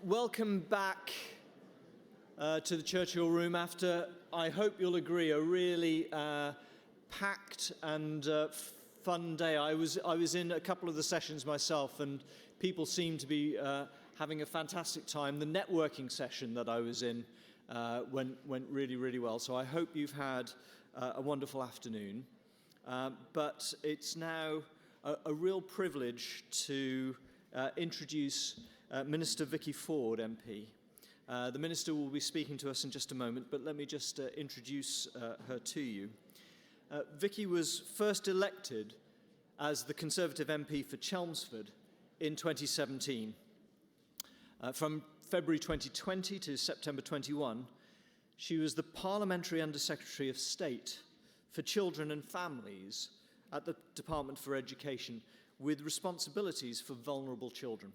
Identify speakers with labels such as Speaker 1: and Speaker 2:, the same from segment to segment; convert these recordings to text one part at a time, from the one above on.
Speaker 1: Welcome back to the Churchill Room after, I hope you'll agree, a really packed and fun day. I was in a couple of the sessions myself, and people seemed to be having a fantastic time. The networking session that I was in went really, really well. So I hope you've had a wonderful afternoon. But it's now a real privilege to introduce Minister Vicky Ford, MP. The Minister will be speaking to us in just a moment, but let me just introduce her to you. Vicky was first elected as the Conservative MP for Chelmsford in 2017. From February 2020 to September 21, she was the Parliamentary Under-Secretary of State for Children and Families at the Department for Education, with responsibilities for vulnerable children.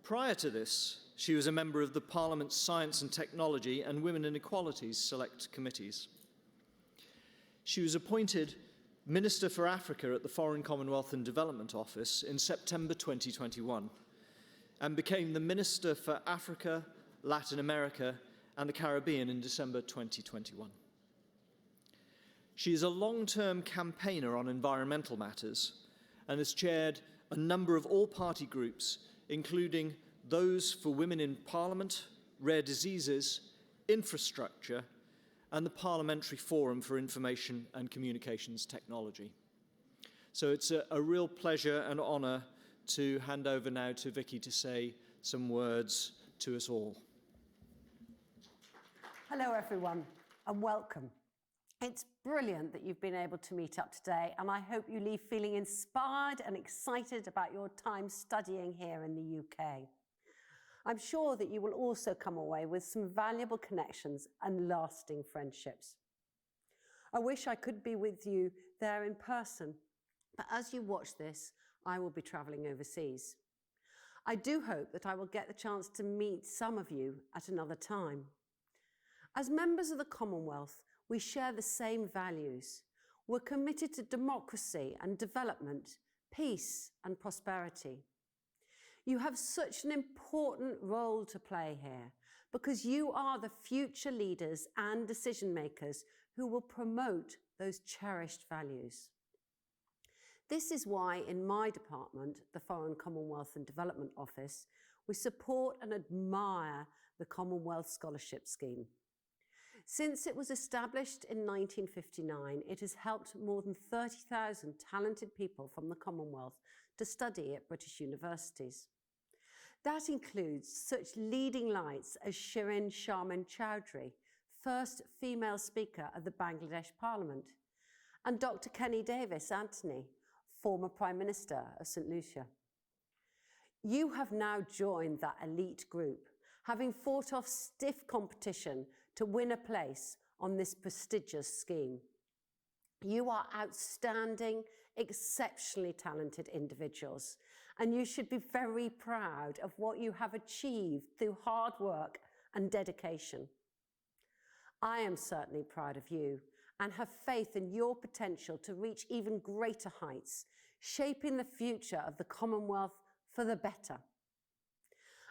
Speaker 1: Prior to this, she was a member of the Parliament's Science and Technology and Women and Equalities Select Committees. She was appointed Minister for Africa at the Foreign Commonwealth and Development Office in September 2021 and became the Minister for Africa, Latin America and the Caribbean in December 2021. She is a long-term campaigner on environmental matters and has chaired a number of all-party groups, including those for women in Parliament, rare diseases, infrastructure, and the Parliamentary Forum for Information and Communications Technology. So it's a real pleasure and honour to hand over now to Vicky to say some words to us all.
Speaker 2: Hello everyone and welcome. It's brilliant that you've been able to meet up today, and I hope you leave feeling inspired and excited about your time studying here in the UK. I'm sure that you will also come away with some valuable connections and lasting friendships. I wish I could be with you there in person, but as you watch this, I will be travelling overseas. I do hope that I will get the chance to meet some of you at another time. As members of the Commonwealth, we share the same values. We're committed to democracy and development, peace and prosperity. You have such an important role to play here because you are the future leaders and decision makers who will promote those cherished values. This is why in my department, the Foreign Commonwealth and Development Office, we support and admire the Commonwealth Scholarship Scheme. Since it was established in 1959, it has helped more than 30,000 talented people from the Commonwealth to study at British universities. That includes such leading lights as Shirin Sharmin Chowdhury, first female Speaker of the Bangladesh Parliament, and Dr. Kenny Davis Anthony, former Prime Minister of St. Lucia. You have now joined that elite group, having fought off stiff competition to win a place on this prestigious scheme. You are outstanding, exceptionally talented individuals, and you should be very proud of what you have achieved through hard work and dedication. I am certainly proud of you and have faith in your potential to reach even greater heights, shaping the future of the Commonwealth for the better.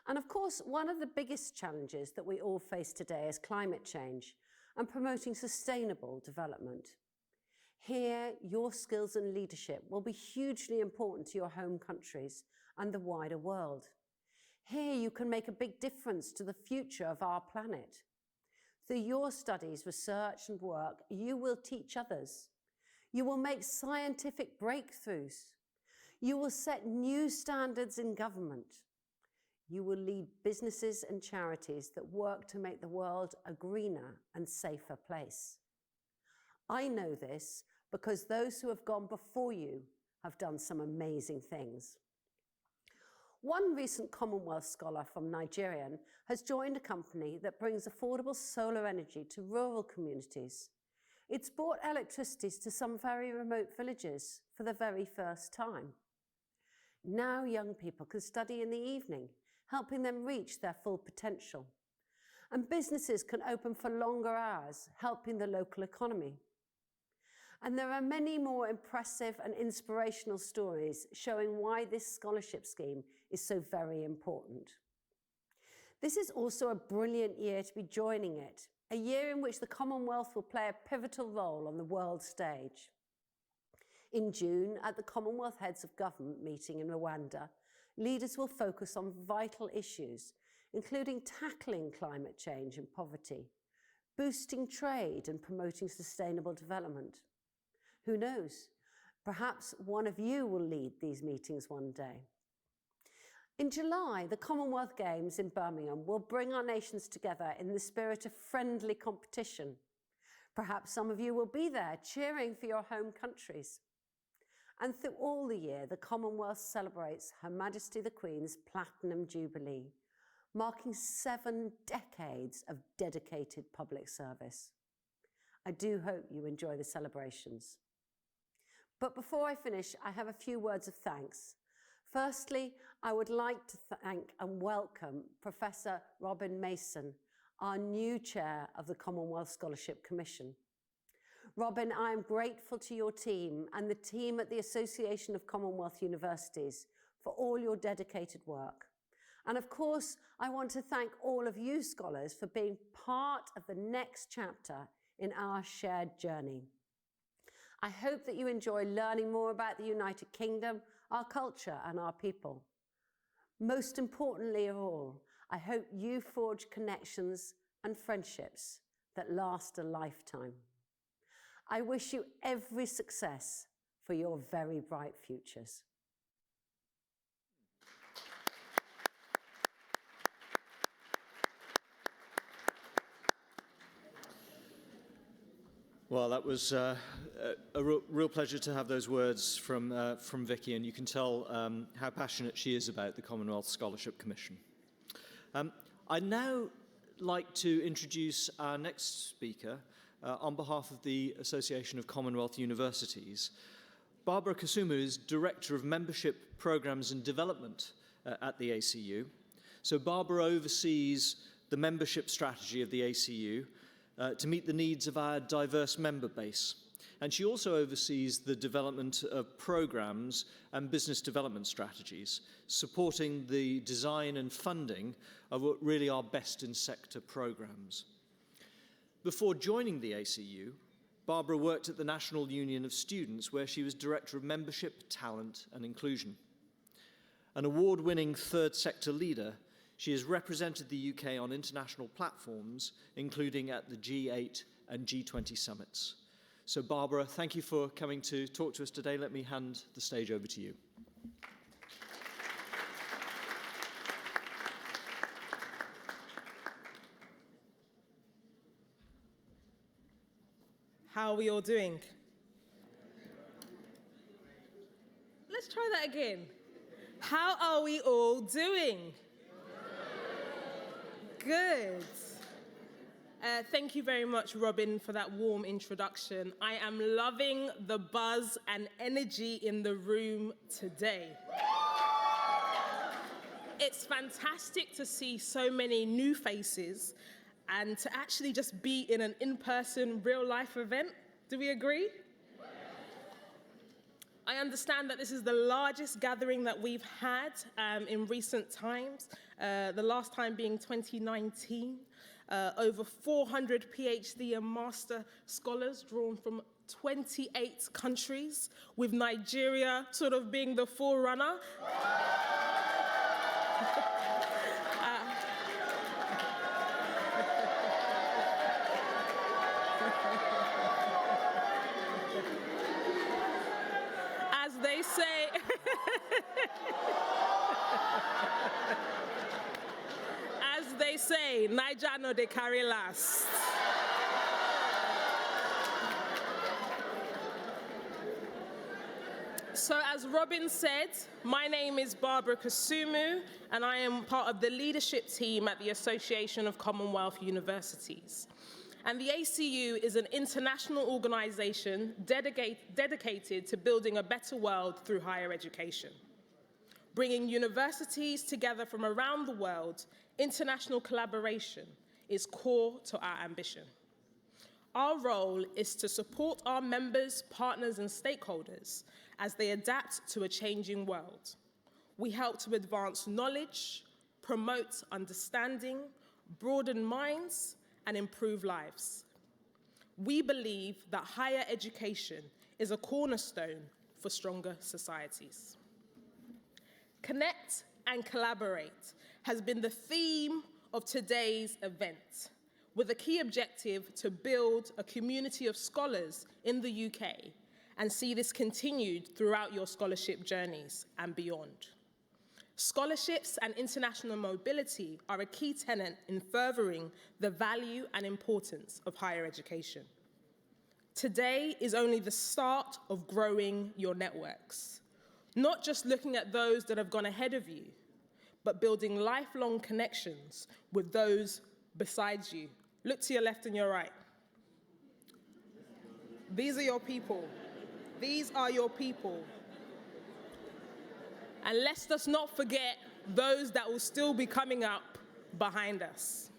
Speaker 2: And of course, one of the biggest challenges that we all face today is climate change and promoting sustainable development. Here, your skills and leadership will be hugely important to your home countries and the wider world. Here, you can make a big difference to the future of our planet. Through your studies, research and work, you will teach others. You will make scientific breakthroughs. You will set new standards in government. You will lead businesses and charities that work to make the world a greener and safer place. I know this because those who have gone before you have done some amazing things. One recent Commonwealth scholar from Nigeria has joined a company that brings affordable solar energy to rural communities. It's brought electricity to some very remote villages for the very first time. Now young people can study in the evening, helping them reach their full potential. And businesses can open for longer hours, helping the local economy. And there are many more impressive and inspirational stories showing why this scholarship scheme is so very important. This is also a brilliant year to be joining it, a year in which the Commonwealth will play a pivotal role on the world stage. In June, at the Commonwealth Heads of Government meeting in Rwanda, leaders will focus on vital issues, including tackling climate change and poverty, boosting trade and promoting sustainable development. Who knows? Perhaps one of you will lead these meetings one day. In July, the Commonwealth Games in Birmingham will bring our nations together in the spirit of friendly competition. Perhaps some of you will be there cheering for your home countries. And through all the year, the Commonwealth celebrates Her Majesty the Queen's Platinum Jubilee, marking 7 decades of dedicated public service. I do hope you enjoy the celebrations. But before I finish, I have a few words of thanks. Firstly, I would like to thank and welcome Professor Robin Mason, our new chair of the Commonwealth Scholarship Commission. Robin, I am grateful to your team and the team at the Association of Commonwealth Universities for all your dedicated work. And of course, I want to thank all of you scholars for being part of the next chapter in our shared journey. I hope that you enjoy learning more about the United Kingdom, our culture and our people. Most importantly of all, I hope you forge connections and friendships that last a lifetime. I wish you every success for your very bright futures.
Speaker 1: Well, that was a real pleasure to have those words from Vicky, and you can tell how passionate she is about the Commonwealth Scholarship Commission. I'd now like to introduce our next speaker on behalf of the Association of Commonwealth Universities. Barbara Kasumu is Director of Membership Programs and Development at the ACU. So Barbara oversees the membership strategy of the ACU to meet the needs of our diverse member base. And she also oversees the development of programs and business development strategies, supporting the design and funding of what really are best in sector programs. Before joining the ACU, Barbara worked at the National Union of Students, where she was Director of Membership, Talent and Inclusion. An award-winning third sector leader, she has represented the UK on international platforms, including at the G8 and G20 summits. So Barbara, thank you for coming to talk to us today. Let me hand the stage over to you.
Speaker 3: How are we all doing? Let's try that again. How are we all doing? Good. Thank you very much, Robin, for that warm introduction. I am loving the buzz and energy in the room today. It's fantastic to see so many new faces and to actually just be in an in-person, real-life event. Do we agree? I understand that this is the largest gathering that we've had in recent times, the last time being 2019. Over 400 PhD and master scholars drawn from 28 countries, with Nigeria sort of being the forerunner. As they say, as they say, Niger no dey carry last. So as Robin said, my name is Barbara Kasumu, and I am part of the leadership team at the Association of Commonwealth Universities. And the ACU is an international organization dedicated to building a better world through higher education. Bringing universities together from around the world, international collaboration is core to our ambition. Our role is to support our members, partners, and stakeholders as they adapt to a changing world. We help to advance knowledge, promote understanding, broaden minds, and improve lives. We believe that higher education is a cornerstone for stronger societies. Connect and collaborate has been the theme of today's event, with a key objective to build a community of scholars in the UK and see this continued throughout your scholarship journeys and beyond. Scholarships and international mobility are a key tenet in furthering the value and importance of higher education. Today is only the start of growing your networks, not just looking at those that have gone ahead of you, but building lifelong connections with those besides you. Look to your left and your right. These are your people. These are your people. And let's just not forget those that will still be coming up behind us.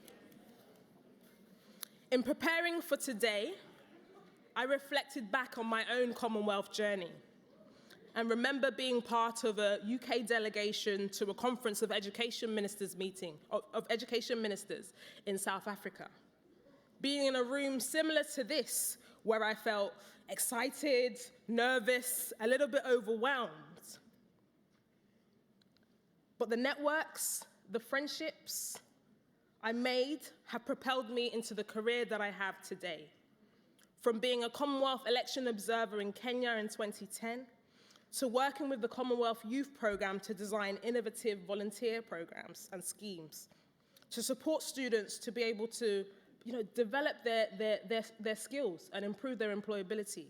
Speaker 3: In preparing for today, I reflected back on my own Commonwealth journey and remember being part of a UK delegation to a conference of education ministers in South Africa. Being in a room similar to this, where I felt excited, nervous, a little bit overwhelmed. But the networks, the friendships I made have propelled me into the career that I have today. From being a Commonwealth election observer in Kenya in 2010, to working with the Commonwealth Youth Programme to design innovative volunteer programs and schemes, to support students to be able to develop their skills and improve their employability,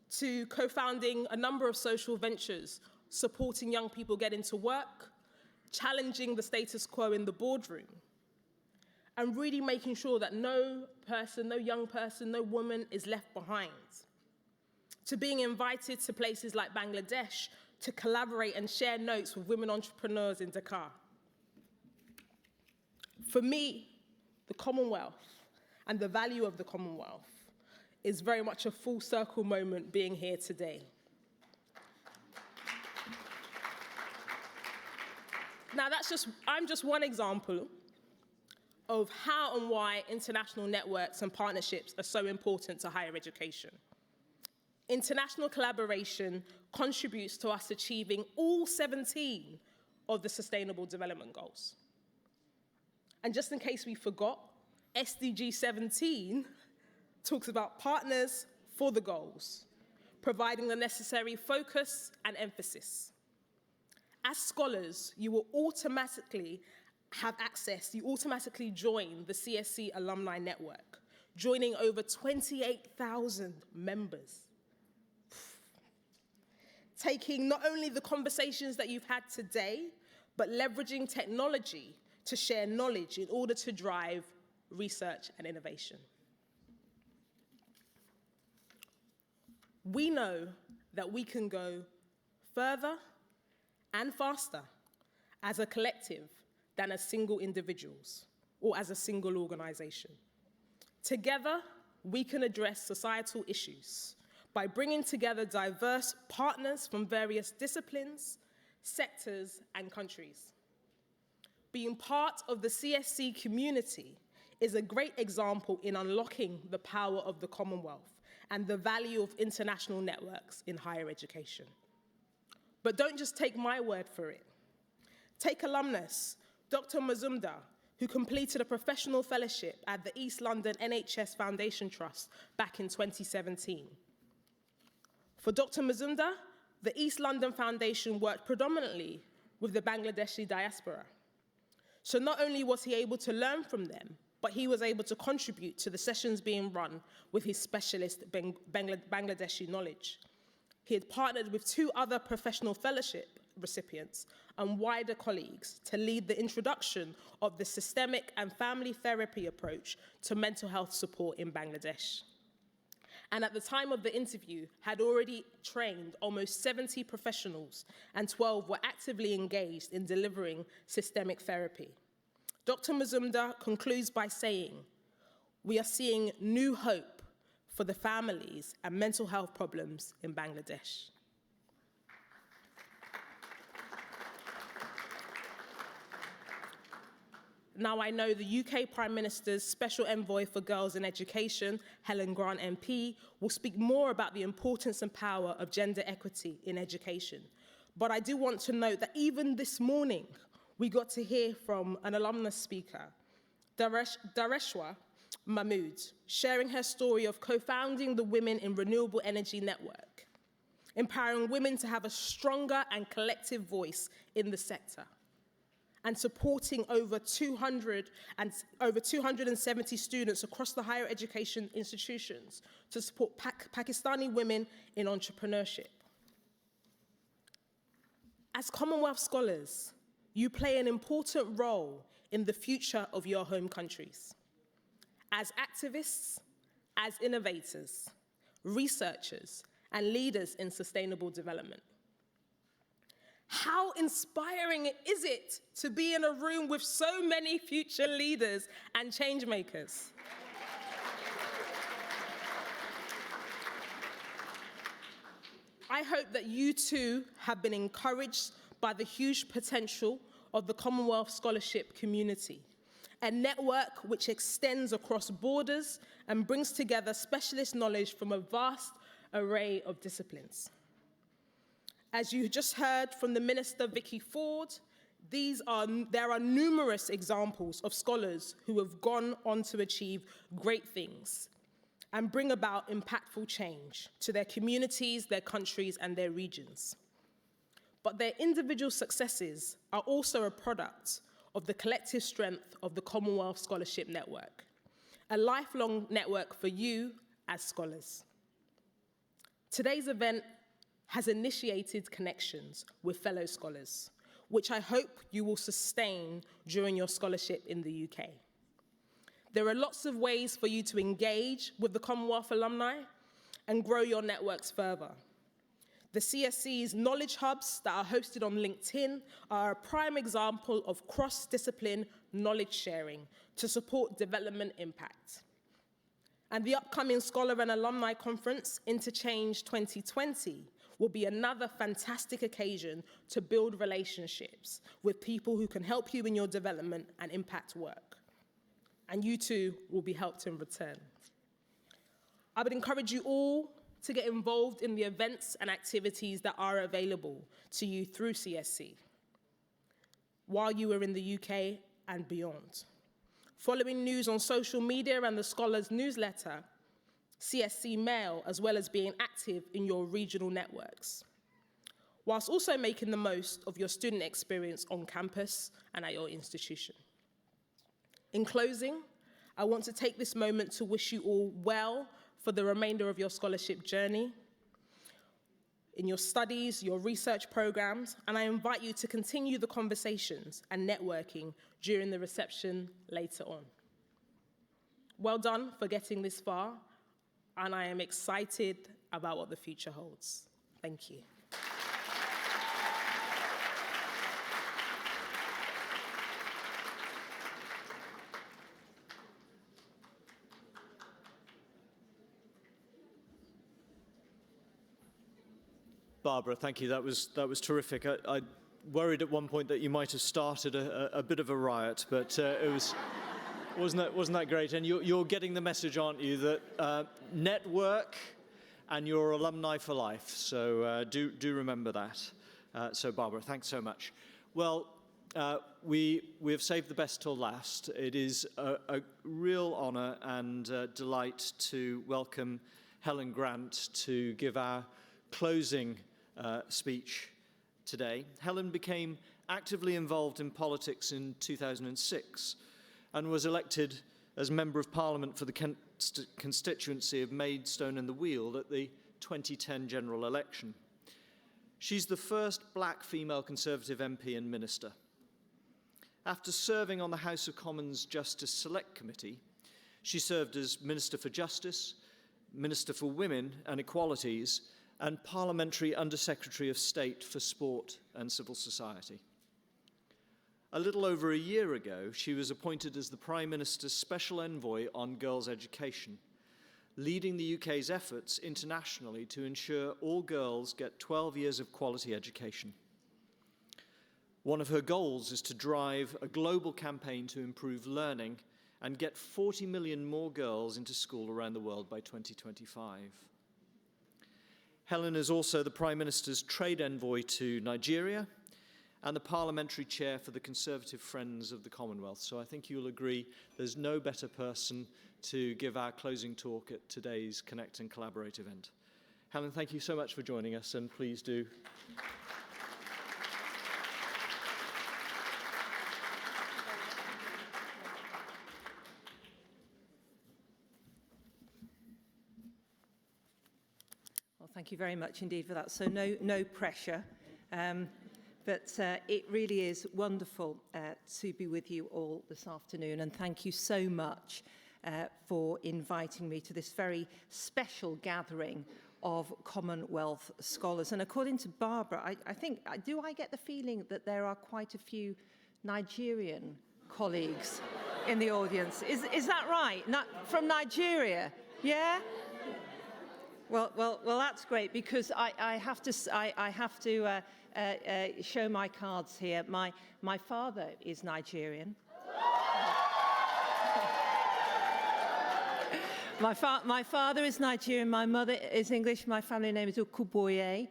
Speaker 3: to co-founding a number of social ventures, supporting young people get into work, challenging the status quo in the boardroom, and really making sure that no person, no young person, no woman is left behind, to being invited to places like Bangladesh to collaborate and share notes with women entrepreneurs in Dakar. For me, the Commonwealth and the value of the Commonwealth is very much a full circle moment being here today. Now, I'm just one example of how and why international networks and partnerships are so important to higher education. International collaboration contributes to us achieving all 17 of the Sustainable Development Goals. And just in case we forgot, SDG 17 talks about partners for the goals, providing the necessary focus and emphasis. As scholars, you will automatically have access, you automatically join the CSC Alumni Network, joining over 28,000 members. Taking not only the conversations that you've had today, but leveraging technology to share knowledge in order to drive research and innovation. We know that we can go further and faster as a collective than as single individuals or as a single organization. Together, we can address societal issues by bringing together diverse partners from various disciplines, sectors, and countries. Being part of the CSC community is a great example in unlocking the power of the Commonwealth and the value of international networks in higher education. But don't just take my word for it. Take alumnus, Dr. Mazumdar, who completed a professional fellowship at the East London NHS Foundation Trust back in 2017. For Dr. Mazumdar, the East London Foundation worked predominantly with the Bangladeshi diaspora. So not only was he able to learn from them, but he was able to contribute to the sessions being run with his specialist Bangladeshi knowledge. He had partnered with 2 other professional fellowship recipients and wider colleagues to lead the introduction of the systemic and family therapy approach to mental health support in Bangladesh. And at the time of the interview, had already trained almost 70 professionals, and 12 were actively engaged in delivering systemic therapy. Dr. Mazumdar concludes by saying, "We are seeing new hope for the families and mental health problems in Bangladesh." Now I know the UK Prime Minister's Special Envoy for Girls in Education, Helen Grant MP, will speak more about the importance and power of gender equity in education. But I do want to note that even this morning, we got to hear from an alumnus speaker, Dareshwa Mahmood, sharing her story of co-founding the Women in Renewable Energy Network, empowering women to have a stronger and collective voice in the sector, and supporting over 270 students across the higher education institutions to support Pakistani women in entrepreneurship. As Commonwealth scholars, you play an important role in the future of your home countries. As activists, as innovators, researchers, and leaders in sustainable development. How inspiring is it to be in a room with so many future leaders and change makers? I hope that you too have been encouraged by the huge potential of the Commonwealth Scholarship community, a network which extends across borders and brings together specialist knowledge from a vast array of disciplines. As you just heard from the Minister, Vicky Ford, there are numerous examples of scholars who have gone on to achieve great things and bring about impactful change to their communities, their countries, and their regions. But their individual successes are also a product of the collective strength of the Commonwealth Scholarship Network, a lifelong network for you as scholars. Today's event has initiated connections with fellow scholars, which I hope you will sustain during your scholarship in the UK. There are lots of ways for you to engage with the Commonwealth alumni and grow your networks further. The CSC's knowledge hubs that are hosted on LinkedIn are a prime example of cross-discipline knowledge sharing to support development impact. And the upcoming Scholar and Alumni Conference, Interchange 2020, will be another fantastic occasion to build relationships with people who can help you in your development and impact work. And you too will be helped in return. I would encourage you all to get involved in the events and activities that are available to you through CSC while you are in the UK and beyond. Following news on social media and the Scholars newsletter, CSC Mail, as well as being active in your regional networks, whilst also making the most of your student experience on campus and at your institution. In closing, I want to take this moment to wish you all well for the remainder of your scholarship journey, in your studies, your research programs, and I invite you to continue the conversations and networking during the reception later on. Well done for getting this far, and I am excited about what the future holds. Thank you.
Speaker 1: Barbara, thank you. That was terrific. I worried at one point that you might have started a bit of a riot, but wasn't that great? And you're getting the message, aren't you, that network and your alumni for life. So do remember that. So Barbara, thanks so much. Well, we have saved the best till last. It is a real honour and delight to welcome Helen Grant to give our closing speech today. Helen became actively involved in politics in 2006 and was elected as Member of Parliament for the constituency of Maidstone and the Weald at the 2010 general election. She's the first black female Conservative MP and Minister. After serving on the House of Commons Justice Select Committee, she served as Minister for Justice, Minister for Women and Equalities, and Parliamentary Under-Secretary of State for Sport and Civil Society. A little over a year ago, she was appointed as the Prime Minister's Special Envoy on Girls' Education, leading the UK's efforts internationally to ensure all girls get 12 years of quality education. One of her goals is to drive a global campaign to improve learning and get 40 million more girls into school around the world by 2025. Helen is also the Prime Minister's trade envoy to Nigeria and the parliamentary chair for the Conservative Friends of the Commonwealth. So I think you'll agree there's no better person to give our closing talk at today's Connect and Collaborate event. Helen, thank you so much for joining us, and please do.
Speaker 4: Well, thank you very much indeed for that. So no pressure, but it really is wonderful to be with you all this afternoon, and thank you so much for inviting me to this very special gathering of Commonwealth scholars. And according to Barbara, I think, do I get the feeling that there are quite a few Nigerian colleagues in the audience? Is that right? From Nigeria? Yeah? Well, that's great, because I have to show my cards here. My father is Nigerian. My father is Nigerian. My mother is English. My family name is Ukuboye.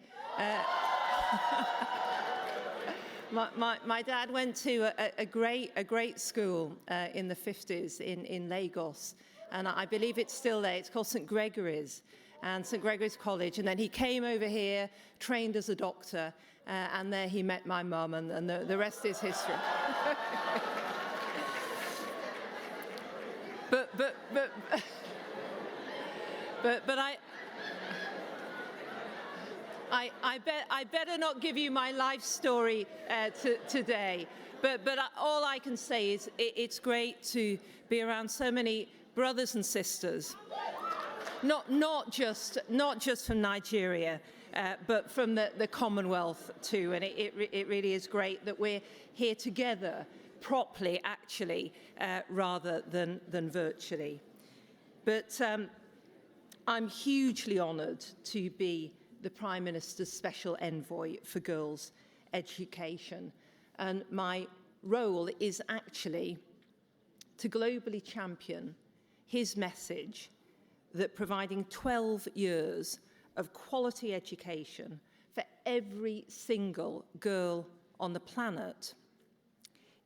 Speaker 4: My dad went to a great school in the 50s in Lagos, and I believe it's still there. It's called St Gregory's. And St Gregory's College, and then he came over here, trained as a doctor, and there he met my mum, and the rest is history. but I better not give you my life story today. But all I can say is it's great to be around so many brothers and sisters. Not just from Nigeria, but from the Commonwealth too. And it really is great that we're here together properly, actually, rather than virtually. But I'm hugely honoured to be the Prime Minister's Special Envoy for Girls' Education. And my role is actually to globally champion his message that providing 12 years of quality education for every single girl on the planet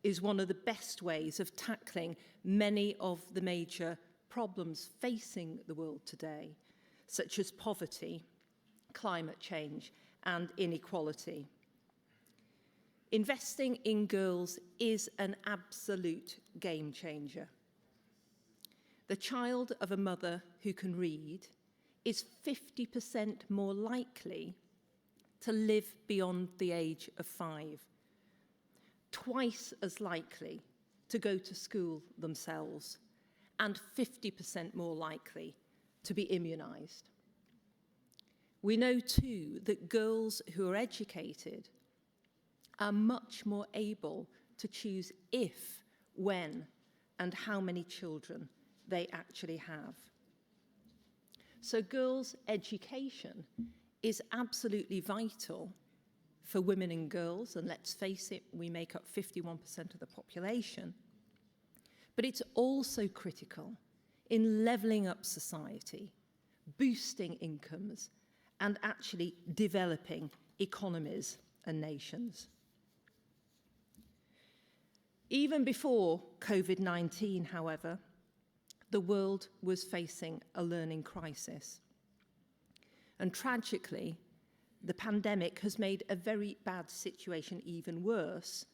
Speaker 4: is one of the best ways of tackling many of the major problems facing the world today, such as poverty, climate change, and inequality. Investing in girls is an absolute game changer. The child of a mother who can read is 50% more likely to live beyond the age of 5, twice as likely to go to school themselves, and 50% more likely to be immunised. We know too that girls who are educated are much more able to choose if, when, and how many children they actually have. So girls' education is absolutely vital for women and girls, and let's face it, we make up 51% of the population. But it's also critical in levelling up society, boosting incomes, and actually developing economies and nations. Even before COVID-19, however, the world was facing a learning crisis. And tragically, the pandemic has made a very bad situation even worse,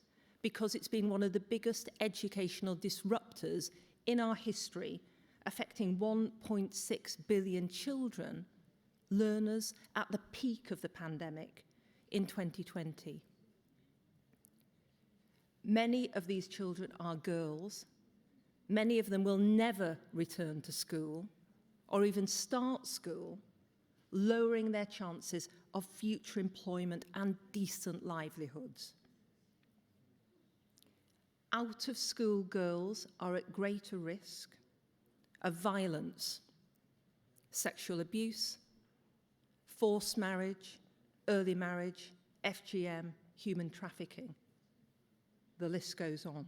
Speaker 4: because it's been one of the biggest educational disruptors in our history, affecting 1.6 billion children, learners at the peak of the pandemic in 2020. Many of these children are girls. Many of them will never return to school or even start school, lowering their chances of future employment and decent livelihoods. Out-of-school girls are at greater risk of violence, sexual abuse, forced marriage, early marriage, FGM, human trafficking. the list goes on.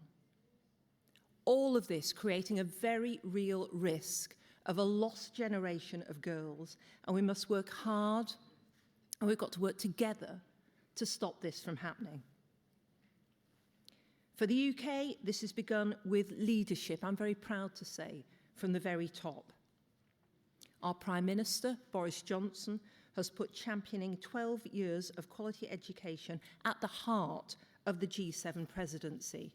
Speaker 4: All of this creating a very real risk of a lost generation of girls, and we must work hard, and we've got to work together to stop this from happening. For the UK, this has begun with leadership, I'm very proud to say, from the very top. Our Prime Minister, Boris Johnson, has put championing 12 years of quality education at the heart of the G7 presidency.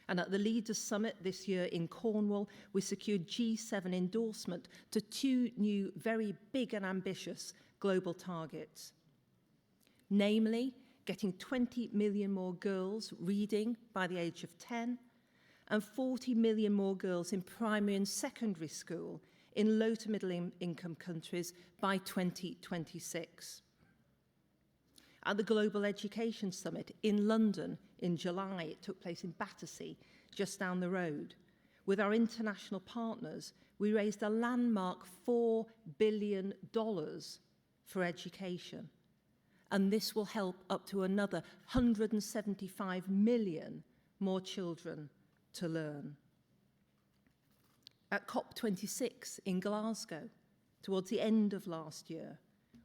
Speaker 4: And at the Leaders Summit this year in Cornwall, we secured G7 endorsement to 2 new, very big and ambitious global targets. Namely, getting 20 million more girls reading by the age of 10, and 40 million more girls in primary and secondary school in low to middle income countries by 2026. At the Global Education Summit in London in July, it took place in Battersea, just down the road. With our international partners, we raised a landmark $4 billion for education. And this will help up to another 175 million more children to learn. At COP26 in Glasgow, towards the end of last year,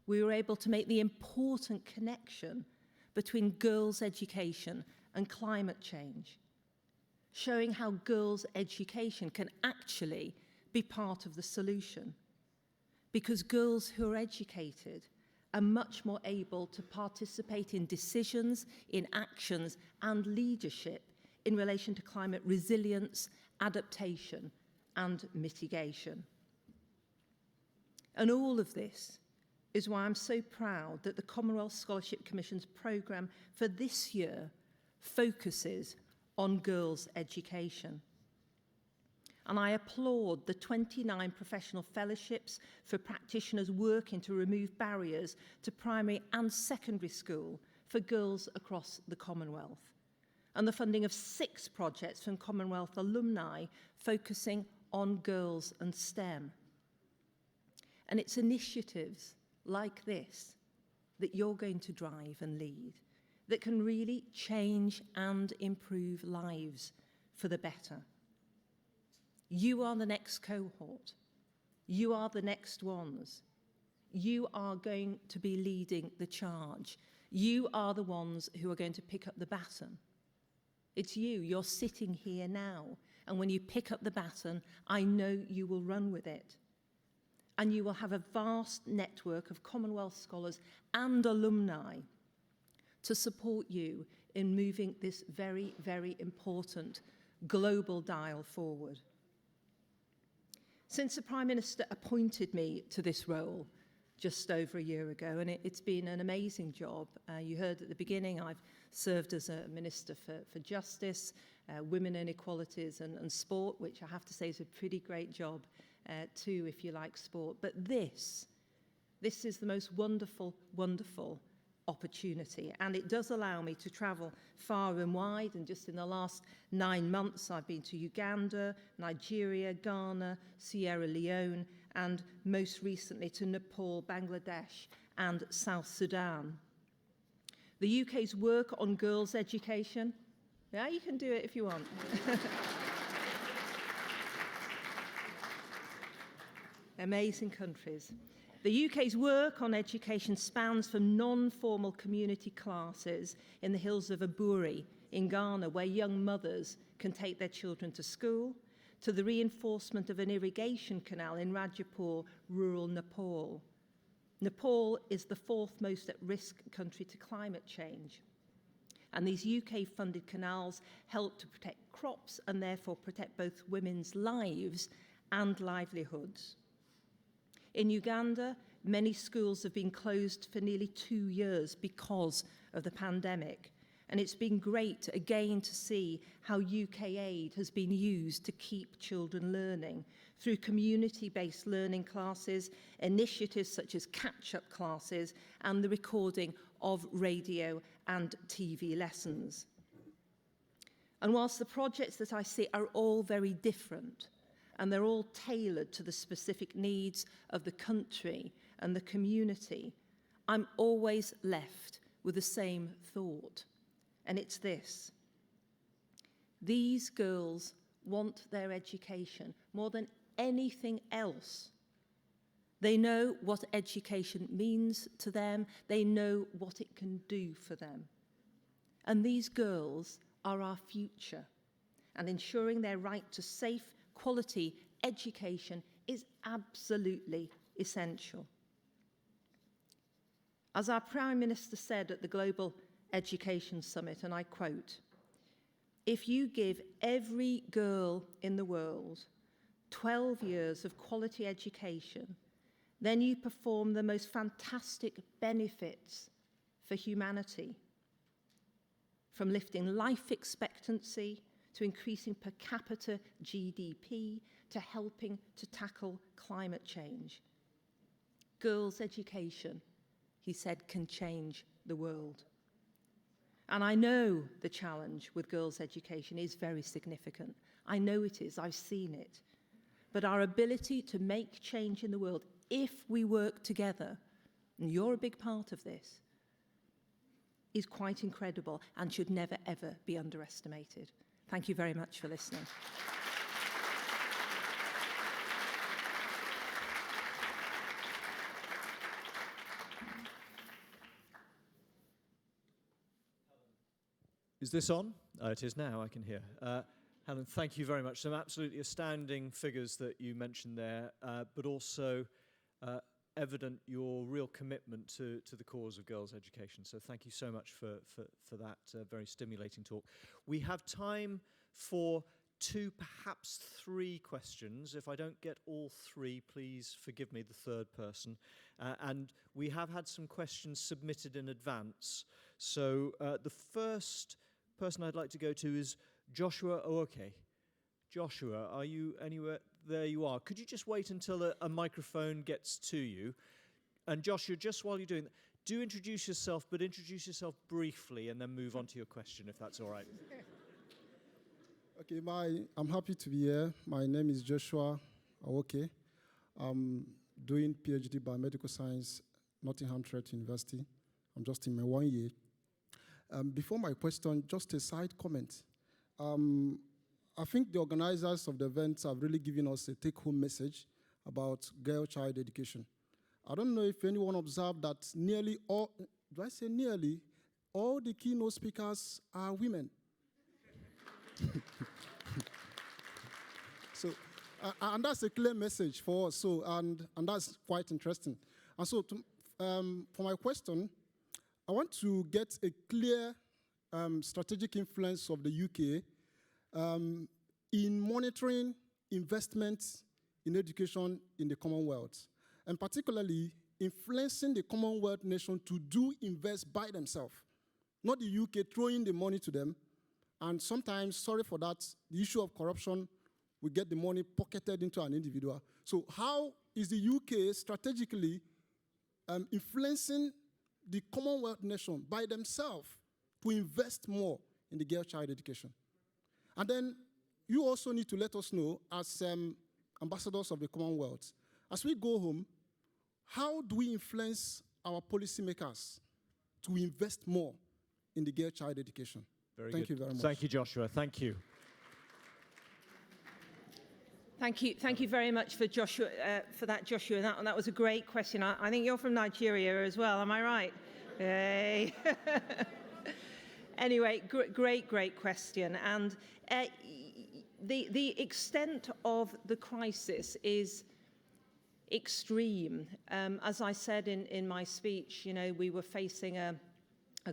Speaker 4: we were able to make the important connection between girls' education and climate change, showing how girls' education can actually be part of the solution. Because girls who are educated are much more able to participate in decisions, in actions, and leadership in relation to climate resilience, adaptation, and mitigation. And all of this is why I'm so proud that the Commonwealth Scholarship Commission's programme for this year focuses on girls' education. And I applaud the 29 professional fellowships for practitioners working to remove barriers to primary and secondary school for girls across the Commonwealth, and the funding of 6 projects from Commonwealth alumni focusing on girls and STEM. And it's initiatives like this that you're going to drive and lead that can really change and improve lives for the better. You are the next cohort. You are the next ones. You are going to be leading the charge. You are the ones who are going to pick up the baton. It's you. You're sitting here now. And when you pick up the baton, I know you will run with it. And you will have a vast network of Commonwealth scholars and alumni to support you in moving this very, very important global dial forward. Since the Prime Minister appointed me to this role just over a year ago, and it's been an amazing job. You heard at the beginning, I've served as a Minister for Justice, Women and Equalities and Sport, which I have to say is a pretty great job too, if you like sport. But this is the most wonderful, wonderful opportunity. And it does allow me to travel far and wide. And just in the last 9 months, I've been to Uganda, Nigeria, Ghana, Sierra Leone, and most recently to Nepal, Bangladesh, and South Sudan. The UK's work on girls' education, yeah, you can do it if you want. Amazing countries. The UK's work on education spans from non-formal community classes in the hills of Aburi in Ghana, where young mothers can take their children to school, to the reinforcement of an irrigation canal in Rajapur, rural Nepal. Nepal is the 4th most at-risk country to climate change. And these UK-funded canals help to protect crops and therefore protect both women's lives and livelihoods. In Uganda, many schools have been closed for nearly 2 years because of the pandemic. And it's been great, again, to see how UK aid has been used to keep children learning through community-based learning classes, initiatives such as catch-up classes, and the recording of radio and TV lessons. And whilst the projects that I see are all very different, and they're all tailored to the specific needs of the country and the community, I'm always left with the same thought. And it's this: These girls want their education more than anything else. They know what education means to them. They know what it can do for them. And these girls are our future. And ensuring their right to safe, quality education is absolutely essential. As our Prime Minister said at the Global Education Summit, and I quote, "If you give every girl in the world 12 years of quality education, then you perform the most fantastic benefits for humanity, from lifting life expectancy to increasing per capita GDP to helping to tackle climate change. Girls' education," he said, "can change the world." And I know the challenge with girls' education is very significant. I know it is, I've seen it. But our ability to make change in the world, if we work together, and you're a big part of this, is quite incredible and should never, ever be underestimated. Thank you very much for listening.
Speaker 1: Is this on? It is now, I can hear. Helen, thank you very much. Some absolutely astounding figures that you mentioned there, but also evident your real commitment to the cause of girls' education. So thank you so much for that very stimulating talk. We have time for 2, perhaps 3 questions. If I don't get all 3, please forgive me, the third person. And we have had some questions submitted in advance. So the first person I'd like to go to is Joshua Ooke. Joshua, are you anywhere? There you are. Could you just wait until a microphone gets to you? And Joshua, just while you're doing that, do introduce yourself, but introduce yourself briefly and then move on to your question, if that's all right.
Speaker 5: Okay, I'm happy to be here. My name is Joshua Ooke. I'm doing PhD Biomedical Science, Nottingham Trent University. I'm just in my 1 year. Before my question, just a side comment. I think the organizers of the events have really given us a take-home message about girl-child education. I don't know if anyone observed that nearly all, do I say nearly, all the keynote speakers are women. So, and that's a clear message for us, so, and that's quite interesting. And so, for my question, I want to get a clear strategic influence of the UK in monitoring investments in education in the Commonwealth, and particularly influencing the Commonwealth nation to invest by themselves, not the UK throwing the money to them. And sometimes, sorry for that, the issue of corruption, we get the money pocketed into an individual. So how is the UK strategically influencing the Commonwealth nation by themselves to invest more in the girl-child education? And then you also need to let us know, as ambassadors of the Commonwealth, as we go home, how do we influence our policymakers to invest more in the girl-child education? Thank you very much.
Speaker 1: Thank you, Joshua. Thank you.
Speaker 4: Thank you very much for Joshua, for that, Joshua. That was a great question. I think you're from Nigeria as well, am I right? Hey. Anyway, great question. And the extent of the crisis is extreme. As I said in my speech, you know, we were facing a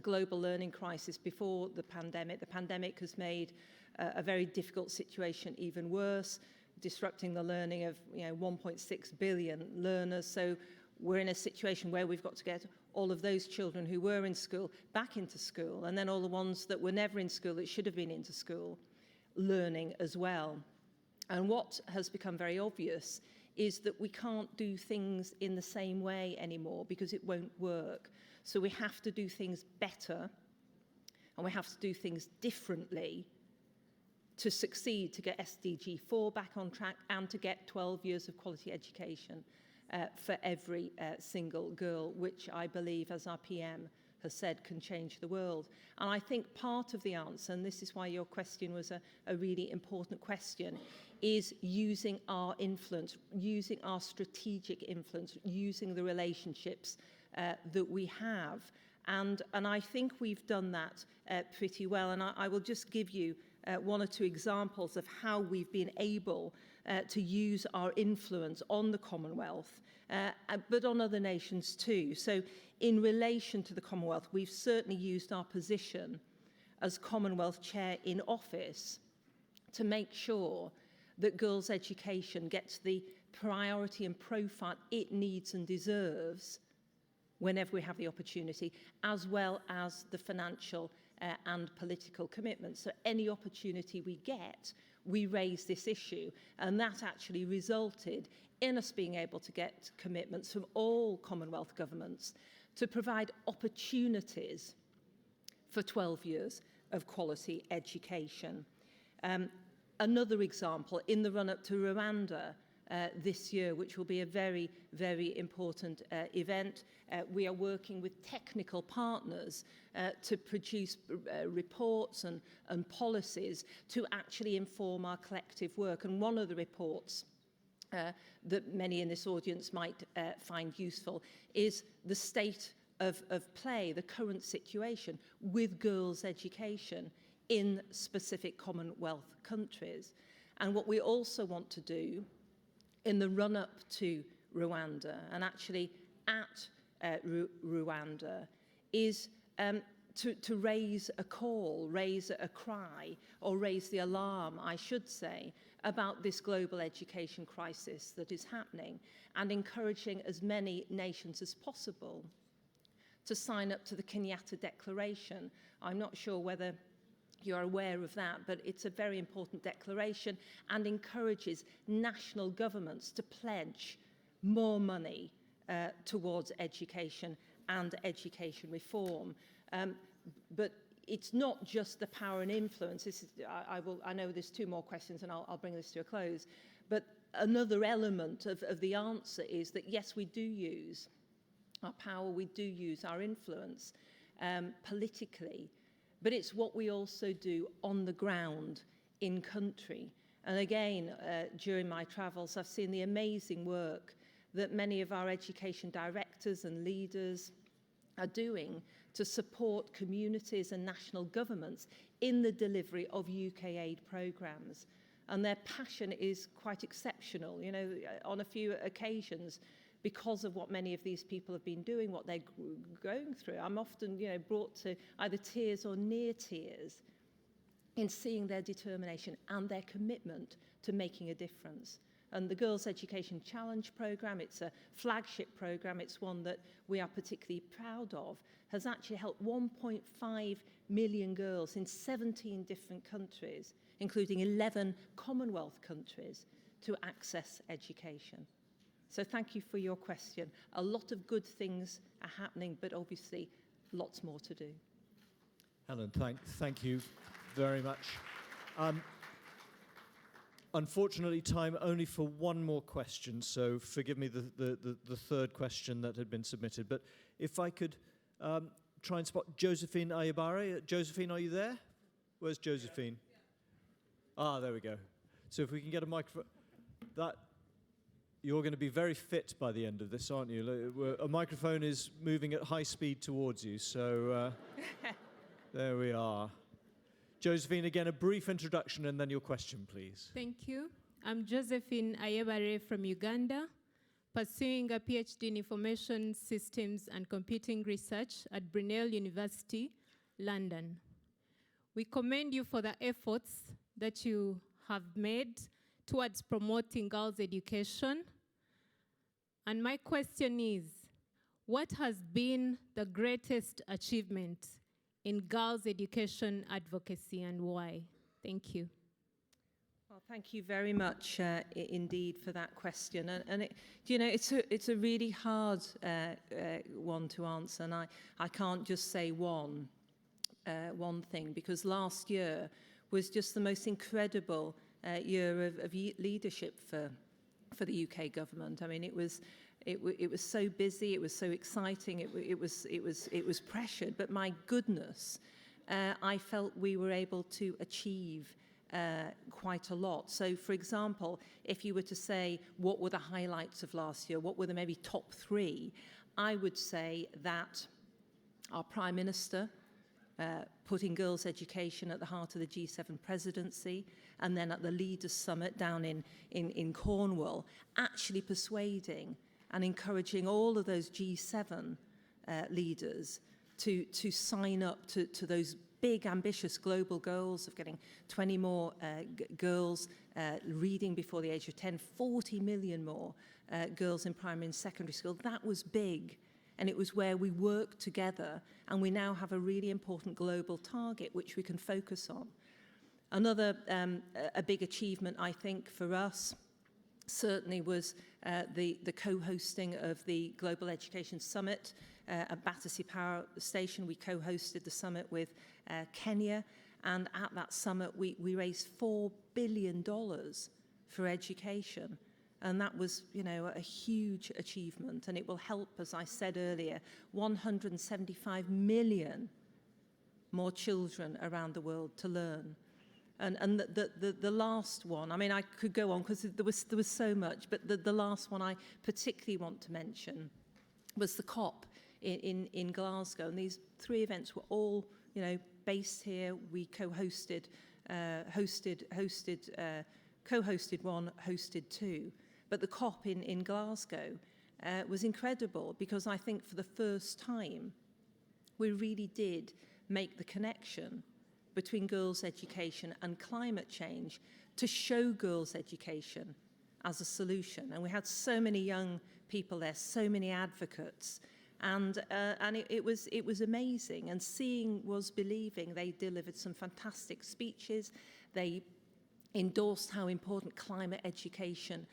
Speaker 4: global learning crisis before the pandemic. The pandemic has made a very difficult situation even worse, disrupting the learning of 1.6 billion learners. So we're in a situation where we've got to get all of those children who were in school back into school, and then all the ones that were never in school that should have been into school learning as well. And what has become very obvious is that we can't do things in the same way anymore because it won't work. So we have to do things better, and we have to do things differently to succeed, to get SDG 4 back on track and to get 12 years of quality education for every single girl, which I believe, as our PM has said can change the world. And I think part of the answer, and this is why your question was a really important question, is using our influence, using our strategic influence, using the relationships that we have. And I think we've done that pretty well. And I will just give you one or two examples of how we've been able to use our influence on the Commonwealth, but on other nations too. So in relation to the Commonwealth, we've certainly used our position as Commonwealth Chair in office to make sure that girls' education gets the priority and profile it needs and deserves whenever we have the opportunity, as well as the financial and political commitments. So any opportunity we get, we raise this issue. And that actually resulted in us being able to get commitments from all Commonwealth governments to provide opportunities for 12 years of quality education. Another example, in the run-up to Rwanda this year, which will be a very, very important event, we are working with technical partners to produce reports and policies to actually inform our collective work. And one of the reports that many in this audience might find useful is the state of play, the current situation with girls' education in specific Commonwealth countries. And what we also want to do in the run-up to Rwanda, and actually at Rwanda, is to raise a call, raise a cry, or raise the alarm, I should say, about this global education crisis that is happening, and encouraging as many nations as possible to sign up to the Kenyatta Declaration. I'm not sure whether you're aware of that, but it's a very important declaration and encourages national governments to pledge more money towards education and education reform. But it's not just the power and influence. This is, I know there's two more questions and I'll bring this to a close. But another element of the answer is that yes, we do use our power, we do use our influence politically, but it's what we also do on the ground in country. And again, during my travels, I've seen the amazing work that many of our education directors and leaders are doing to support communities and national governments in the delivery of UK aid programmes. And their passion is quite exceptional. You know, on a few occasions, because of what many of these people have been doing, what they're going through, I'm often, you know, brought to either tears or near tears in seeing their determination and their commitment to making a difference. And the Girls Education Challenge programme, it's a flagship programme, it's one that we are particularly proud of, has actually helped 1.5 million girls in 17 different countries, including 11 Commonwealth countries, to access education. So thank you for your question. A lot of good things are happening, but obviously lots more to do.
Speaker 1: Helen, thank you very much. Unfortunately, time only for one more question, so forgive me the third question that had been submitted. But if I could try and spot Josephine Ayabare. Josephine, are you there? Where's Josephine? Ah, there we go. So if we can get a microphone. You're going to be very fit by the end of this, aren't you? A microphone is moving at high speed towards you, so there we are. Josephine, again, a brief introduction and then your question, please.
Speaker 6: Thank you. I'm Josephine Ayebare from Uganda, pursuing a PhD in Information Systems and Computing Research at Brunel University, London. We commend you for the efforts that you have made towards promoting girls' education. And my question is, what has been the greatest achievement in girls' education advocacy and why? Thank you.
Speaker 4: Well, thank you very much indeed for that question. And it's a really hard one to answer. And I can't just say one thing, because last year was just the most incredible year of leadership for the UK government. I mean, it was It was so busy, it was so exciting, it was pressured, but my goodness, I felt we were able to achieve quite a lot. So, for example, if you were to say, what were the highlights of last year, what were the maybe top 3, I would say that our Prime Minister putting girls' education at the heart of the G7 presidency, and then at the Leaders' Summit down in Cornwall, actually persuading and encouraging all of those G7 leaders to sign up to those big, ambitious global goals of getting 20 more girls reading before the age of 10, 40 million more girls in primary and secondary school. That was big. And it was where we worked together, and we now have a really important global target which we can focus on. Another a big achievement, I think, for us certainly was the co-hosting of the Global Education Summit at Battersea Power Station. We co-hosted the summit with Kenya, and at that summit we raised $4 billion for education. And that was, you know, a huge achievement, and it will help, as I said earlier, 175 million more children around the world to learn. And the last one, I mean, I could go on because there was so much, but the last one I particularly want to mention was the COP in Glasgow. And these 3 events were all, you know, based here. We co-hosted one, hosted 2. But the COP in Glasgow was incredible, because I think for the first time we really did make the connection between girls' education and climate change, to show girls' education as a solution. And we had so many young people there, so many advocates, and it was amazing. And seeing was believing. They delivered some fantastic speeches. They endorsed how important climate education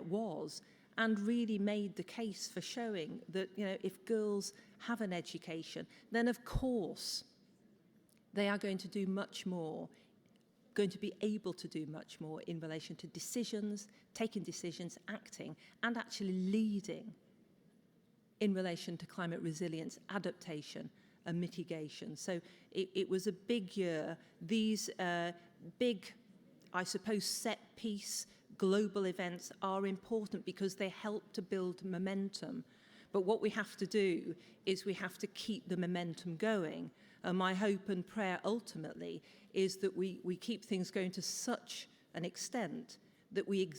Speaker 4: was, and really made the case for showing that, you know, if girls have an education, then of course they are going to do much more, going to be able to do much more in relation to decisions, taking decisions, acting, and actually leading in relation to climate resilience, adaptation, and mitigation. So it was a big year. These big, I suppose, set-piece global events are important because they help to build momentum. But what we have to do is we have to keep the momentum going. And my hope and prayer ultimately is that we keep things going to such an extent that we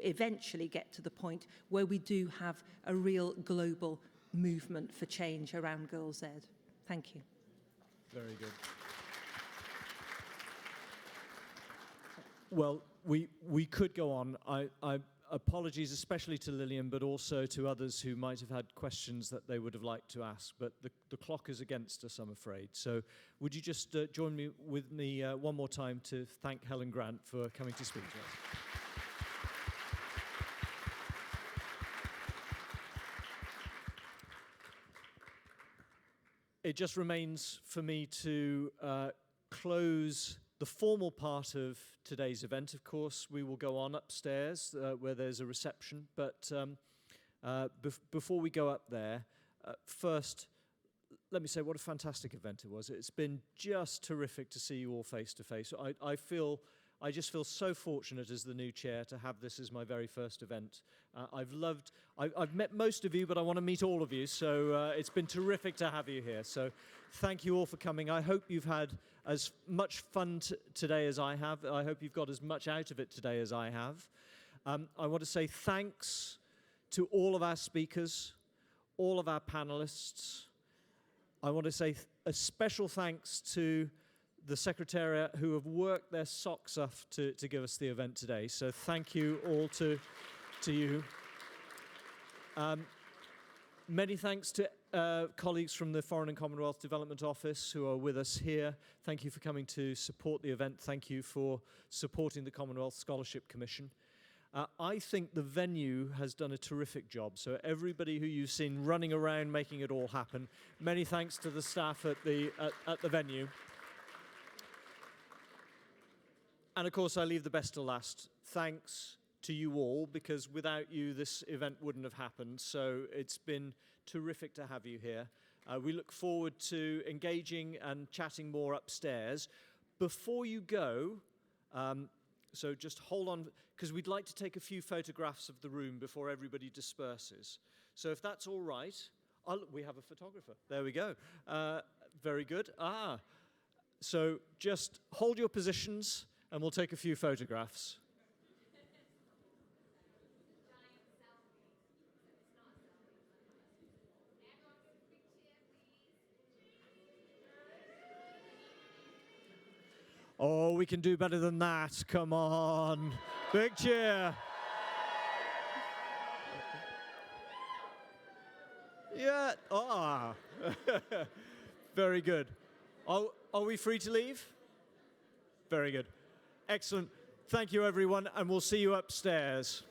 Speaker 4: eventually get to the point where we do have a real global movement for change around Girls' Ed. Thank you.
Speaker 1: Very good. Well, we could go on. I apologies especially to Lillian, but also to others who might have had questions that they would have liked to ask, but the clock is against us, I'm afraid. So would you just join me one more time to thank Helen Grant for coming to speak to us. It just remains for me to close the formal part of today's event. Of course, we will go on upstairs where there's a reception, but before we go up there, first, let me say what a fantastic event it was. It's been just terrific to see you all face to face. I just feel so fortunate as the new chair to have this as my very first event. I've met most of you, but I want to meet all of you, so it's been terrific to have you here. So thank you all for coming. I hope you've had as much fun today as I have. I hope you've got as much out of it today as I have. I want to say thanks to all of our speakers, all of our panelists. I want to say a special thanks to the Secretariat, who have worked their socks off to give us the event today. So thank you all to you. Many thanks to colleagues from the Foreign and Commonwealth Development Office who are with us here. Thank you for coming to support the event. Thank you for supporting the Commonwealth Scholarship Commission. I think the venue has done a terrific job. So everybody who you've seen running around making it all happen, many thanks to the staff at the venue. And of course, I leave the best to last. Thanks to you all, because without you, this event wouldn't have happened. So it's been terrific to have you here. We look forward to engaging and chatting more upstairs. Before you go, so just hold on, because we'd like to take a few photographs of the room before everybody disperses. So if that's all right, we have a photographer. There we go. Very good. So just hold your positions and we'll take a few photographs. Oh, we can do better than that. Come on. Big cheer. Yeah. Very good. Are we free to leave? Very good. Excellent. Thank you, everyone, and we'll see you upstairs.